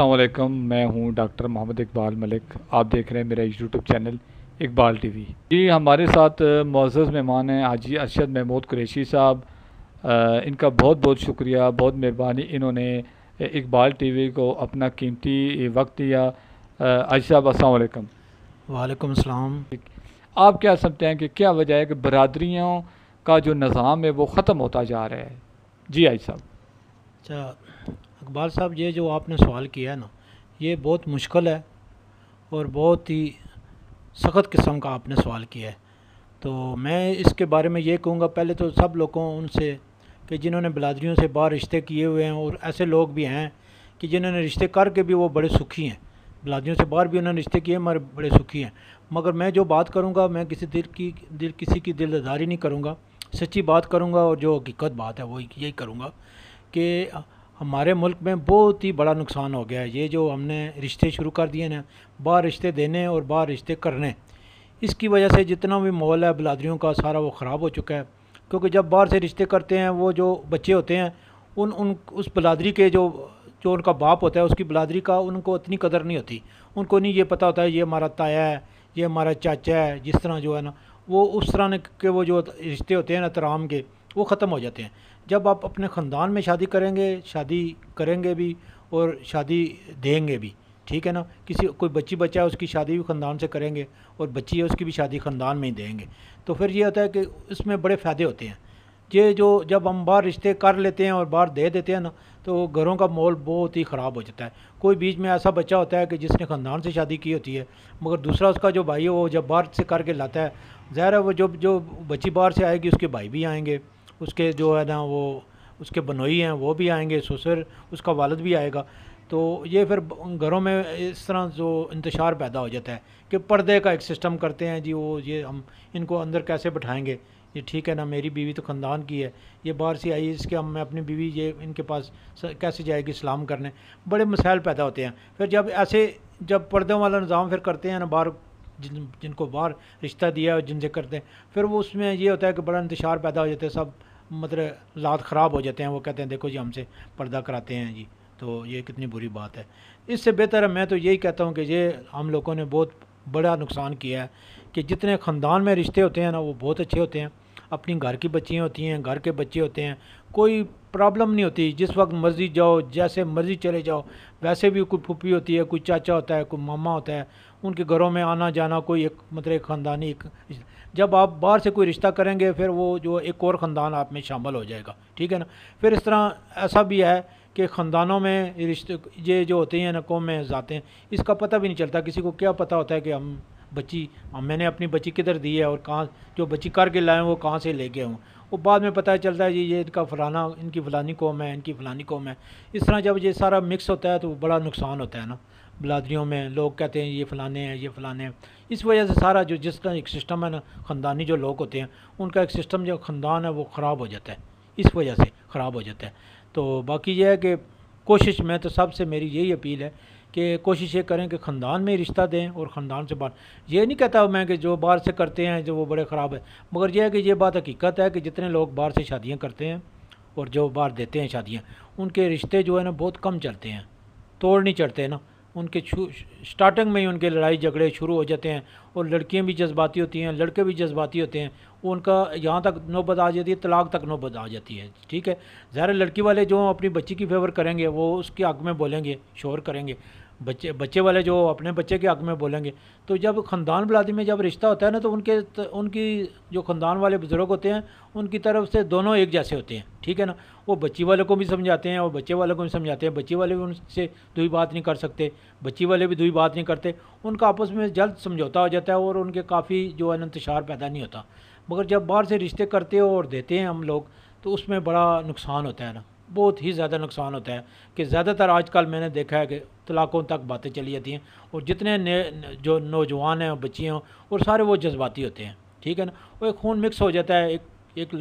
अस्सलाम वालेकुम। मैं हूं डॉक्टर मोहम्मद इकबाल मलिक। आप देख रहे हैं मेरा यूट्यूब चैनल इकबाल टीवी। जी, हमारे साथ मुअज़्ज़ज़ मेहमान हैं हाजी अरशद महमूद कुरैशी साहब। इनका बहुत बहुत शुक्रिया, बहुत मेहरबानी, इन्होंने इकबाल टीवी को अपना कीमती वक्त दिया। हाजी साहब अस्सलाम वालेकुम। वालेकुम अस्सलाम। आप क्या समझते हैं कि क्या वजह है कि बरादरियों का जो निज़ाम है वो ख़त्म होता जा रहा है? जी हाजी साहब। अच्छा इकबाल साहब, ये जो आपने सवाल किया है ना, ये बहुत मुश्किल है और बहुत ही सख्त किस्म का आपने सवाल किया है। तो मैं इसके बारे में ये कहूँगा, पहले तो सब लोगों उनसे कि जिन्होंने बिरादरियों से बाहर रिश्ते किए हुए हैं, और ऐसे लोग भी हैं कि जिन्होंने रिश्ते करके भी वो बड़े सुखी हैं, बिरादरियों से बाहर भी उन्होंने रिश्ते किए मगर बड़े सुखी हैं। मगर मैं जो बात करूँगा, मैं किसी की दिलदारी नहीं करूँगा, सच्ची बात करूँगा और जो हकीकत बात है वो यही करूँगा कि हमारे मुल्क में बहुत ही बड़ा नुकसान हो गया है। ये जो हमने रिश्ते शुरू कर दिए ना, बाहर रिश्ते देने और बाहर रिश्ते करने, इसकी वजह से जितना भी माहौल है बिरादरियों का सारा वो ख़राब हो चुका है। क्योंकि जब बाहर से रिश्ते करते हैं, वो जो बच्चे होते हैं उन उन उस बिरादरी के जो जो उनका बाप होता है, उसकी बिरादरी का उनको इतनी कदर नहीं होती। उनको नहीं ये पता होता है ये हमारा ताया है, ये हमारा चाचा है। जिस तरह जो है ना, वो उस तरह के वो जो रिश्ते होते हैं ना तराम के, वो ख़त्म हो जाते हैं। जब आप अपने ख़ानदान में शादी करेंगे, शादी करेंगे भी और शादी देंगे भी, ठीक है ना। किसी कोई बच्ची बच्चा है, उसकी शादी भी ख़ानदान से करेंगे, और बच्ची है उसकी भी शादी ख़ानदान में ही देंगे। तो फिर ये होता है कि इसमें बड़े फ़ायदे होते हैं। ये जो जब हम बाहर रिश्ते कर लेते हैं और बाहर दे देते हैं ना, तो घरों का माहौल बहुत ही ख़राब हो जाता है। कोई बीच में ऐसा बच्चा होता है कि जिसने ख़ानदान से शादी की होती है, मगर दूसरा उसका जो भाई है वो जब बाहर से करके लाता है, ज़ाहिर है वो जो बच्ची बाहर से आएगी उसके भाई भी आएंगे, उसके जो है ना वो उसके बनोई हैं वो भी आएंगे, ससुर उसका वालिद भी आएगा। तो ये फिर घरों में इस तरह जो इंतशार पैदा हो जाता है कि पर्दे का एक सिस्टम करते हैं जी, वो ये हम इनको अंदर कैसे बैठाएंगे, ये ठीक है ना, मेरी बीवी तो ख़ानदान की है, ये बाहर से आई, इसके हम मैं अपनी बीवी ये इनके पास कैसे जाएगी सलाम करने। बड़े मसाइल पैदा होते हैं। फिर जब ऐसे जब पर्दों वाला निज़ाम फिर करते हैं ना बाहर, जिनको बाहर रिश्ता दिया है जिनसे करते हैं, फिर वो उसमें ये होता है कि बड़ा इंतशार पैदा हो जाता है। सब मतलब हालात ख़राब हो जाते हैं। वो कहते हैं देखो जी हमसे पर्दा कराते हैं जी, तो ये कितनी बुरी बात है। इससे बेहतर है, मैं तो यही कहता हूँ कि ये हम लोगों ने बहुत बड़ा नुकसान किया है कि जितने ख़ानदान में रिश्ते होते हैं ना वो बहुत अच्छे होते हैं। अपनी घर की बच्चियाँ होती हैं, घर के बच्चे होते हैं, कोई प्रॉब्लम नहीं होती। जिस वक्त मर्ज़ी जाओ, जैसे मर्ज़ी चले जाओ। वैसे भी कोई फूफी होती है, कोई चाचा होता है, कोई मामा होता है, उनके घरों में आना जाना, कोई एक मतलब एक ख़ानदानी एक। जब आप बाहर से कोई रिश्ता करेंगे, फिर वो जो एक और ख़ानदान आप में शामिल हो जाएगा, ठीक है ना। फिर इस तरह ऐसा भी है कि ख़ानदानों में रिश्ते ये जो होते हैं ना, कौमें जाते हैं, इसका पता भी नहीं चलता। किसी को क्या पता होता है कि मैंने अपनी बच्ची किधर दी है और कहाँ जो बच्ची करके लाए वो कहाँ से ले गए हूँ। वो बाद में पता चलता है जी ये इनका फ़लाना, इनकी फ़लानी कौम है, इनकी फ़लानी कौम है। इस तरह जब ये सारा मिक्स होता है तो बड़ा नुकसान होता है ना बिरादरियों में। लोग कहते हैं ये फ़लाने हैं, ये फ़लाने हैं। इस वजह से सारा जो जिस तरह एक सिस्टम है ना, ख़ानदानी जो लोग होते हैं उनका एक सिस्टम जो ख़ानदान है वो ख़राब हो जाता है, इस वजह से ख़राब हो जाता है। तो बाकी ये है कि कोशिश में तो सबसे मेरी यही अपील है कि कोशिश ये करें कि ख़ानदान में रिश्ता दें और ख़ानदान से बाहर। ये नहीं कहता मैं कि जो बाहर से करते हैं जो वो बड़े ख़राब है, मगर यह है कि ये बात हकीकत है कि जितने लोग बाहर से शादियाँ करते हैं और जो बाहर देते हैं शादियाँ, उनके रिश्ते जो है ना बहुत कम चलते हैं, तोड़ नहीं चढ़ते ना। उनके स्टार्टिंग में ही उनके लड़ाई झगड़े शुरू हो जाते हैं, और लड़कियां भी जज्बाती होती हैं, लड़के भी जज्बाती होते हैं। वो उनका यहाँ तक नौबत आ जाती है, तलाक तक नौबत आ जाती है, ठीक है। ज़ाहिर लड़की वाले जो अपनी बच्ची की फेवर करेंगे वो उसके हक़ में बोलेंगे, शोर करेंगे। बच्चे वाले जो अपने बच्चे के हक़ में बोलेंगे। तो जब ख़ानदान बिरादरी में जब रिश्ता होता है ना, तो उनकी जो ख़ानदान वाले बुज़ुर्ग होते हैं उनकी तरफ से दोनों एक जैसे होते हैं, ठीक है ना। वो बच्ची वाले को भी समझाते हैं और बच्चे वाले को भी समझाते हैं। बच्ची वाले भी उनसे दुई बात नहीं कर सकते, बच्ची वाले भी दुई बात नहीं करते। उनका आपस में जल्द समझौता हो जाता है और उनके काफ़ी जो है इंतशार पैदा नहीं होता। मगर जब बाहर से रिश्ते करते हो और देते हैं हम लोग, तो उसमें बड़ा नुकसान होता है ना, बहुत ही ज़्यादा नुकसान होता है। कि ज़्यादातर आजकल मैंने देखा है कि तलाक़ों तक बातें चली जाती हैं, और जितने जो नौजवान हैं बच्चियाँ और सारे वो जज्बाती होते हैं, ठीक है ना। वो एक खून मिक्स हो जाता है, एक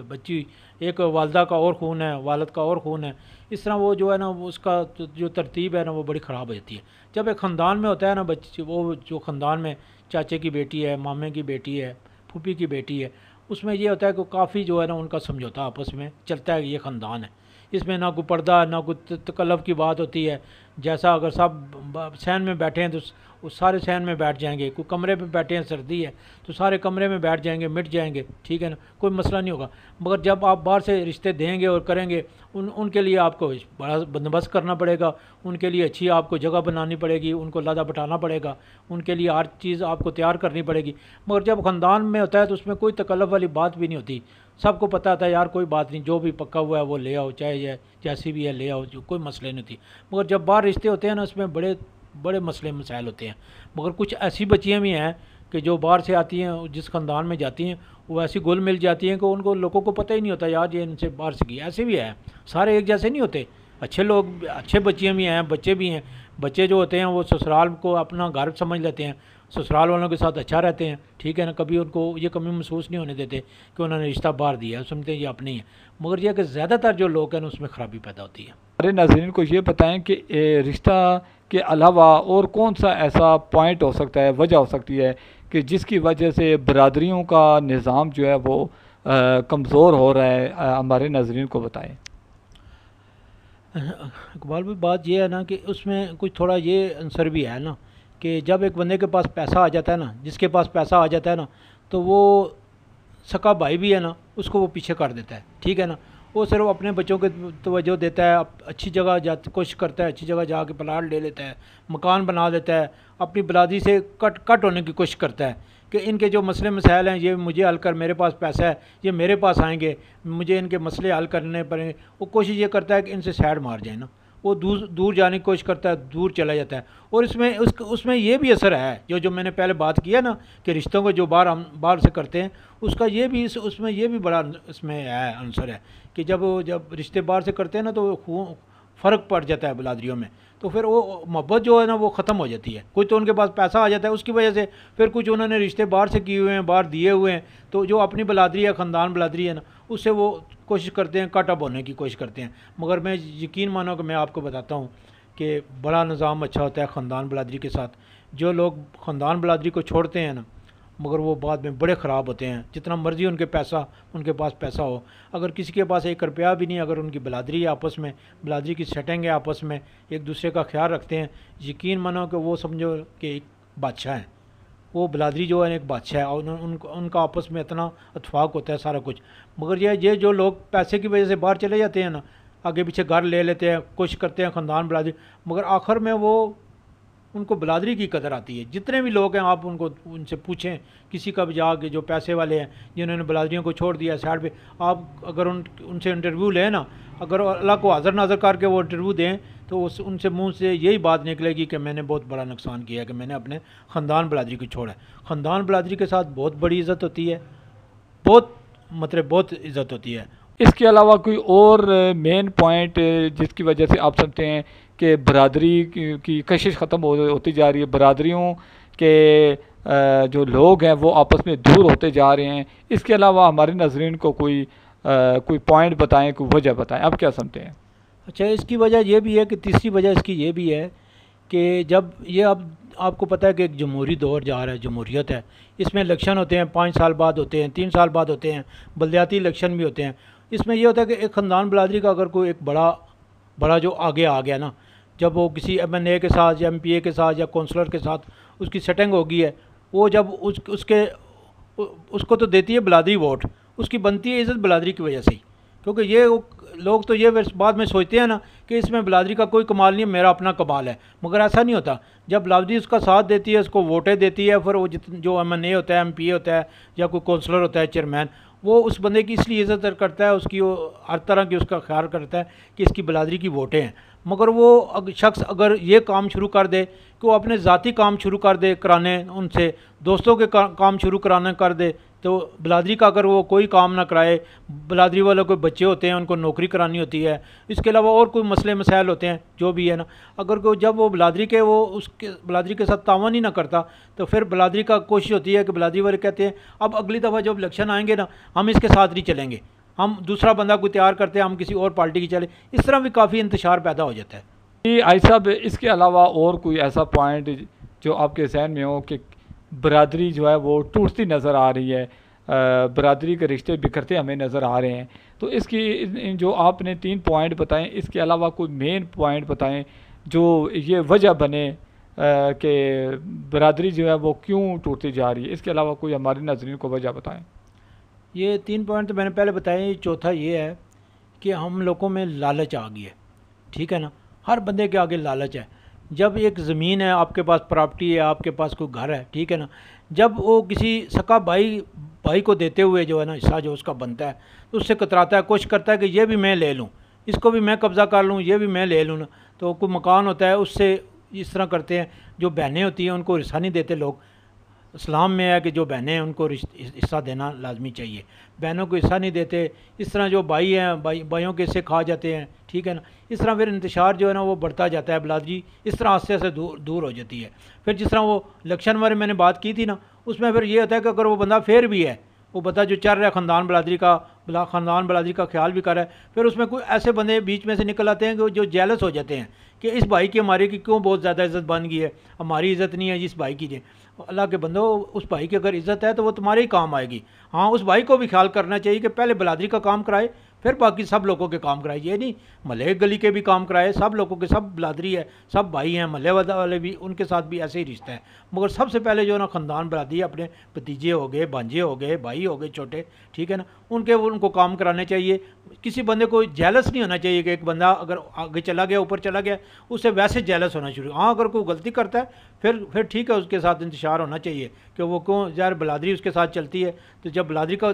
बच्ची, एक वालदा का और खून है, वालिद का और खून है। इस तरह वो जो है ना उसका जो तरतीब है ना वो बड़ी ख़राब हो जाती है। जब एक ख़ानदान में होता है ना बच्ची, वो जो ख़ानदान में चाचे की बेटी है, मामे की बेटी है, फूफी की बेटी है, उसमें ये होता है कि काफ़ी जो है ना उनका समझौता आपस में चलता है कि ये ख़ानदान है, इसमें ना कोई पर्दा ना कोई तकल्लुफ़ की बात होती है। जैसा अगर सब सहन में बैठे हैं तो उस सारे सहन में बैठ जाएंगे, कोई कमरे में बैठे हैं सर्दी है तो सारे कमरे में बैठ जाएंगे, मिट जाएंगे, ठीक है ना, कोई मसला नहीं होगा। मगर जब आप बाहर से रिश्ते देंगे और करेंगे उनके लिए आपको बड़ा बंदोबस्त करना पड़ेगा, उनके लिए अच्छी आपको जगह बनानी पड़ेगी, उनको लादा बैठाना पड़ेगा, उनके लिए हर चीज़ आपको तैयार करनी पड़ेगी। मगर जब ख़ानदान में होता है तो उसमें कोई तकल्लुफ़ वाली बात भी नहीं होती, सबको पता था यार कोई बात नहीं, जो भी पक्का हुआ है वो ले आओ, चाहे जैसी भी है ले आओ, जो कोई मसले नहीं थी। मगर जब बाहर रिश्ते होते हैं ना उसमें बड़े बड़े मसले मसाइल होते हैं। मगर कुछ ऐसी बच्चियाँ भी हैं कि जो बाहर से आती हैं, जिस ख़ानदान में जाती हैं वो ऐसी घुल मिल जाती हैं कि उनको लोगों को पता ही नहीं होता यार ये इनसे बाहर से की। ऐसे भी है, सारे एक जैसे नहीं होते, अच्छे लोग अच्छे बच्चियाँ भी हैं, बच्चे भी हैं। बच्चे जो होते हैं वो ससुराल को अपना घर समझ लेते हैं, ससुराल वालों के साथ अच्छा रहते हैं, ठीक है ना, कभी उनको ये कमी महसूस नहीं होने देते कि उन्होंने रिश्ता बाहर दिया है, समझते हैं ये अपने ही है। मगर यह कि ज़्यादातर जो लोग हैं उसमें ख़राबी पैदा होती है। हमारे नाज़रीन को ये बताएं कि रिश्ता के अलावा और कौन सा ऐसा पॉइंट हो सकता है, वजह हो सकती है कि जिसकी वजह से बरादरियों का निज़ाम जो है वो कमज़ोर हो रहा है, हमारे नाज़रीन को बताएं। इकबाल भाई बात ये है ना कि उसमें कुछ थोड़ा ये आंसर भी है ना कि जब एक बंदे के पास पैसा आ जाता है ना, जिसके पास पैसा आ जाता है ना, तो वो सका भाई भी है ना उसको वो पीछे कर देता है, ठीक है ना। वो सिर्फ अपने बच्चों के तवज्जो देता है, अच्छी जगह जा कोशिश करता है, अच्छी जगह जाके प्लाट ले लेता है, मकान बना देता है, अपनी बिरादरी से कट होने की कोशिश करता है कि इनके जो मसले मसाइल हैं ये मुझे हल कर, मेरे पास पैसा है ये मेरे पास आएंगे, मुझे इनके मसले हल करने पड़ेंगे। वो कोशिश ये करता है कि इनसे साइड मार जाए ना, वो दूर दूर जाने की कोशिश करता है, दूर चला जाता है। और इसमें उसमें ये भी असर है जो मैंने पहले बात किया ना कि रिश्तों को जो हम बाहर से करते हैं उसका ये भी उसमें ये भी बड़ा इसमें है आंसर है कि जब रिश्ते बाहर से करते हैं ना तो फ़र्क पड़ जाता है बिरादरियों में, तो फिर वो मोहब्बत जो है ना वो ख़त्म हो जाती है। कुछ तो उनके पास पैसा आ जाता है उसकी वजह से, फिर कुछ उन्होंने रिश्ते बाहर से किए हुए हैं, बाहर दिए हुए हैं, तो जो अपनी बिरादरी है, ख़ानदान बिरादरी है ना, उससे वो कोशिश करते हैं कट अप होने की कोशिश करते हैं। मगर मैं यकीन मानो कि मैं आपको बताता हूँ कि बड़ा निज़ाम अच्छा होता है ख़ानदान बिरादरी के साथ। जो लोग ख़ानदान बिरादरी को छोड़ते हैं ना मगर वो बाद में बड़े ख़राब होते हैं, जितना मर्ज़ी उनके पास पैसा हो, अगर किसी के पास एक रुपया भी नहीं, अगर उनकी बिरादरी है, आपस में बिरादरी की सेटिंग है, आपस में एक दूसरे का ख्याल रखते हैं, यकीन मानो कि वो समझो कि एक बादशाह है, वो बिरादरी जो है एक बादशाह है और उनका आपस में इतना इत्तेफाक होता है सारा कुछ। मगर ये जो लोग पैसे की वजह से बाहर चले जाते हैं ना, आगे पीछे घर ले लेते हैं, कोशिश करते हैं ख़ानदान बिरादरी, मगर आखिर में वो उनको बिरादरी की कदर आती है। जितने भी लोग हैं आप उनसे पूछें, किसी का भी जाके जो पैसे वाले हैं जिन्होंने बिरादरियों को छोड़ दिया साइड पे, आप अगर उनसे इंटरव्यू लें ना, अगर अल्लाह को हाज़िर नाज़र करके वो इंटरव्यू दें तो उनसे मुंह से यही बात निकलेगी कि मैंने बहुत बड़ा नुकसान किया है कि मैंने अपने ख़ानदान बिरादरी को छोड़ा है। ख़ानदान बिरादरी के साथ बहुत बड़ी इज़्ज़त होती है, बहुत इज़्ज़त होती है। इसके अलावा कोई और मेन पॉइंट जिसकी वजह से आप समझते हैं कि बरादरी की कशिश ख़त्म होती जा रही है, बरादरियों के जो लोग हैं वो आपस में दूर होते जा रहे हैं, इसके अलावा हमारे नाज़रीन को कोई पॉइंट बताएं, कोई वजह बताएं, आप क्या समझते हैं? अच्छा, इसकी वजह यह भी है कि तीसरी वजह इसकी ये भी है कि जब ये अब आपको पता है कि एक जमहूरी दौर जा रहा है, जमहूरियत है, इसमें इलेक्शन होते हैं, 5 साल बाद होते हैं, 3 साल बाद होते हैं, बलदियाती इलेक्शन भी होते हैं। इसमें यह होता है कि एक ख़ानदान बिरादरी का अगर कोई एक बड़ा जो आगे आ गया ना, जब वो किसी MNA के साथ या MPA के साथ या काउंसलर के साथ उसकी सेटिंग हो गई है, वो जब उसको तो देती है बिरादरी वोट, उसकी बनती है इज़्ज़त बिरादरी की वजह से ही। क्योंकि ये लोग तो ये बाद में सोचते हैं ना कि इसमें बिरादरी का कोई कमाल नहीं है, मेरा अपना कमाल है, मगर ऐसा नहीं होता। जब बिरादरी उसका साथ देती है, उसको वोटें देती है, फिर वो जो MNA होता है, MPA होता है या कोई काउंसलर होता है, चेयरमैन, वो उस बंदे की इसलिए इज़्ज़त करता है, उसकी वो हर तरह की उसका ख्याल करता है कि इसकी बिरादरी की वोटें हैं। मगर वो शख्स अगर ये काम शुरू कर दे कि वो अपने ज़ाती काम शुरू कर दे कराने, उनसे दोस्तों के काम शुरू कराने कर दे, तो बिरादरी का अगर वो कोई काम ना कराए, बिरादरी वालों के बच्चे होते हैं उनको नौकरी करानी होती है, इसके अलावा और कोई मसले मसाइल होते हैं जो भी है ना, अगर जब वो बिरादरी के उसके बिरादरी के साथ तावन ही ना करता, तो फिर बिरादरी का कोशिश होती है कि बिरादरी वाले कहते हैं अब अगली दफ़ा जब इलेक्शन आएंगे ना हम इसके साथ नहीं चलेंगे, हम दूसरा बंदा कोई तैयार करते हैं, हम किसी और पार्टी की चले। इस तरह भी काफ़ी इंतशार पैदा हो जाता है। जी आई साहब, इसके अलावा और कोई ऐसा पॉइंट जो आपके जहन में हो कि बिरादरी जो है वो टूटती नज़र आ रही है, बिरादरी के रिश्ते बिखरते हमें नज़र आ रहे हैं, तो इसकी जो आपने 3 पॉइंट बताएं, इसके अलावा कोई मेन पॉइंट बताएं जो ये वजह बने कि बरादरी जो है वो क्यों टूटती जा रही है। इसके अलावा कोई हमारे नाज़रीन को वजह बताएं। ये 3 पॉइंट तो मैंने पहले बताए। चौथा ये है कि हम लोगों में लालच आ गई है, ठीक है ना। हर बंदे के आगे लालच है। जब एक ज़मीन है, आपके पास प्रॉपर्टी है, आपके पास कोई घर है, ठीक है ना, जब वो किसी सका भाई को देते हुए जो है ना हिस्सा जो उसका बनता है, तो उससे कतराता है, कोशिश करता है कि ये भी मैं ले लूँ, इसको भी मैं कब्ज़ा कर लूँ, ये भी मैं ले लूँ ना। तो कोई मकान होता है उससे इस तरह करते हैं। जो बहनें होती हैं उनको हिस्सा नहीं देते लोग। इस्लाम में है कि जो बहनें हैं उनको हिस्सा देना लाजमी चाहिए, बहनों को हिस्सा नहीं देते। इस तरह जो भाई हैं, भाइयों के हिस्से खा जाते हैं, ठीक है ना। इस तरह फिर इंतशार जो है ना वो बढ़ता जाता है, बिरादरी इस तरह आस्ते आस्ते दूर हो जाती है। फिर जिस तरह वो इलेक्शन वाले मैंने बात की थी ना, उसमें फिर ये होता है कि अगर वो बंदा फेर भी है, वो बंदा जो चल रहा है ख़ानदान बिरादरी का ख्याल भी कर रहा है, फिर उसमें कोई ऐसे बंदे बीच में से निकल आते हैं कि जो जेलस हो जाते हैं कि इस भाई की हमारे की क्यों बहुत ज़्यादा इज़्ज़त बन गई है, हमारी इज़्ज़त नहीं है जिस भाई की। अल्लाह के बंदो, उस भाई की अगर इज़्ज़त है तो वो तुम्हारे ही काम आएगी। हाँ, उस भाई को भी ख्याल करना चाहिए कि पहले बिरादरी का काम कराए, फिर बाकी सब लोगों के काम कराए। ये नहीं महल्ले गली के भी काम कराए, सब लोगों के, सब बिरादरी है, सब भाई हैं, महल्ले वाले भी, उनके साथ भी ऐसे ही रिश्ता है। मगर सबसे पहले जो है ना ख़ानदान बिरादरी, अपने भतीजे हो गए, भांजे हो गए, भाई हो गए छोटे, ठीक है ना, उनको काम कराने चाहिए। किसी बंदे को जेलस नहीं होना चाहिए कि एक बंदा अगर आगे चला गया, ऊपर चला गया, उससे वैसे जेलस होना शुरू। हाँ, अगर कोई गलती करता है फिर ठीक है, उसके साथ इंतशार होना चाहिए कि वो क्यों, यार बिरादरी उसके साथ चलती है, तो जब बिरादरी का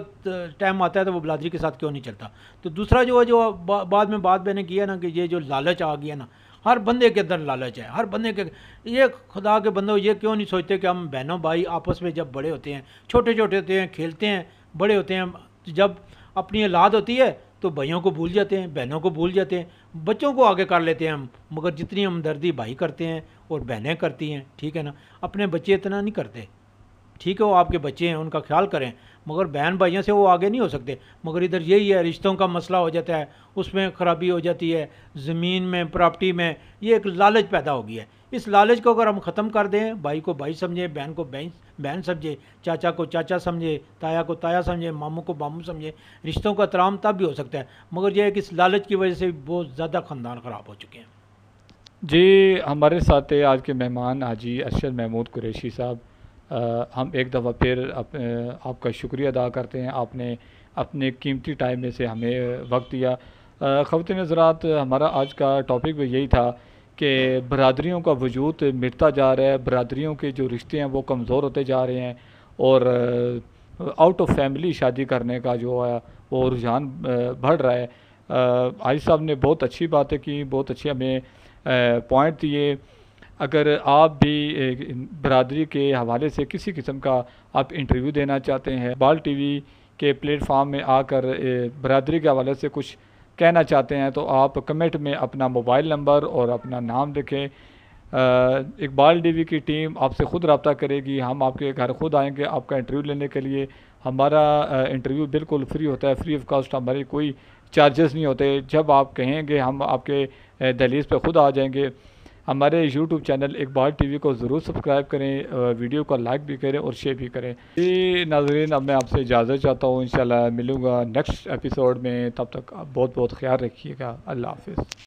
टाइम आता है तो वो बिरादरी के साथ क्यों नहीं चलता। तो दूसरा जो है, जो बाद में बात मैंने किया ना कि ये जो लालच आ गया ना, हर बंदे के अंदर लालच है, हर बंदे के। ये खुदा के बंदों, ये क्यों नहीं सोचते कि हम बहनों भाई आपस में जब बड़े होते हैं, छोटे छोटे होते हैं, खेलते हैं, बड़े होते हैं, जब अपनी औलाद होती है तो भाइयों को भूल जाते हैं, बहनों को भूल जाते हैं, बच्चों को आगे कर लेते हैं हम। मगर जितनी हमदर्दी भाई करते हैं और बहनें करती हैं, ठीक है ना, अपने बच्चे इतना नहीं करते। ठीक है, वो आपके बच्चे हैं, उनका ख्याल करें, मगर बहन भाइयों से वो आगे नहीं हो सकते। मगर इधर यही है, रिश्तों का मसला हो जाता है, उसमें ख़राबी हो जाती है, ज़मीन में, प्रॉपर्टी में, ये एक लालच पैदा हो गई है। इस लालच को अगर हम ख़त्म कर दें, भाई को भाई समझे, बहन को बहन समझे, चाचा को चाचा समझे, ताया को ताया समझे, मामू को मामू समझे, रिश्तों का एहतराम तब भी हो सकता है। मगर यह है कि इस लालच की वजह से बहुत ज़्यादा ख़ानदान ख़राब हो चुके हैं। जी, हमारे साथ है आज के मेहमान हाजी अरशद महमूद कुरैशी साहब। हम एक दफ़ा फिर आपका शुक्रिया अदा करते हैं, आपने अपने कीमती टाइम में से हमें वक्त दिया। ख़वातीन हज़रात, हमारा आज का टॉपिक भी यही था कि बरादरियों का वजूद मिटता जा रहा है, बरादरियों के जो रिश्ते हैं वो कमज़ोर होते जा रहे हैं, और आउट ऑफ फैमिली शादी करने का जो है वो रुझान बढ़ रहा है। हाजी साहब ने बहुत अच्छी बातें की, बहुत अच्छी हमें पॉइंट दिए। अगर आप भी बरादरी के हवाले से किसी किस्म का आप इंटरव्यू देना चाहते हैं, इकबाल टीवी के प्लेटफार्म में आकर बरादरी के हवाले से कुछ कहना चाहते हैं, तो आप कमेंट में अपना मोबाइल नंबर और अपना नाम लिखें। इकबाल टीवी की टीम आपसे ख़ुद रब्ता करेगी, हम आपके घर खुद आएंगे आपका इंटरव्यू लेने के लिए। हमारा इंटरव्यू बिल्कुल फ्री होता है, फ्री ऑफ कॉस्ट, हमारी कोई चार्जेस नहीं होते। जब आप कहेंगे हम आपके दहलीज पे ख़ुद आ जाएंगे। हमारे यूट्यूब चैनल इकबाल टीवी को ज़रूर सब्सक्राइब करें, वीडियो को लाइक भी करें और शेयर भी करें। जी नाज़रीन, अब मैं आपसे इजाज़त चाहता हूँ, इंशाल्लाह मिलूँगा नेक्स्ट एपिसोड में। तब तक आप बहुत बहुत ख्याल रखिएगा। अल्लाह हाफ़िज़।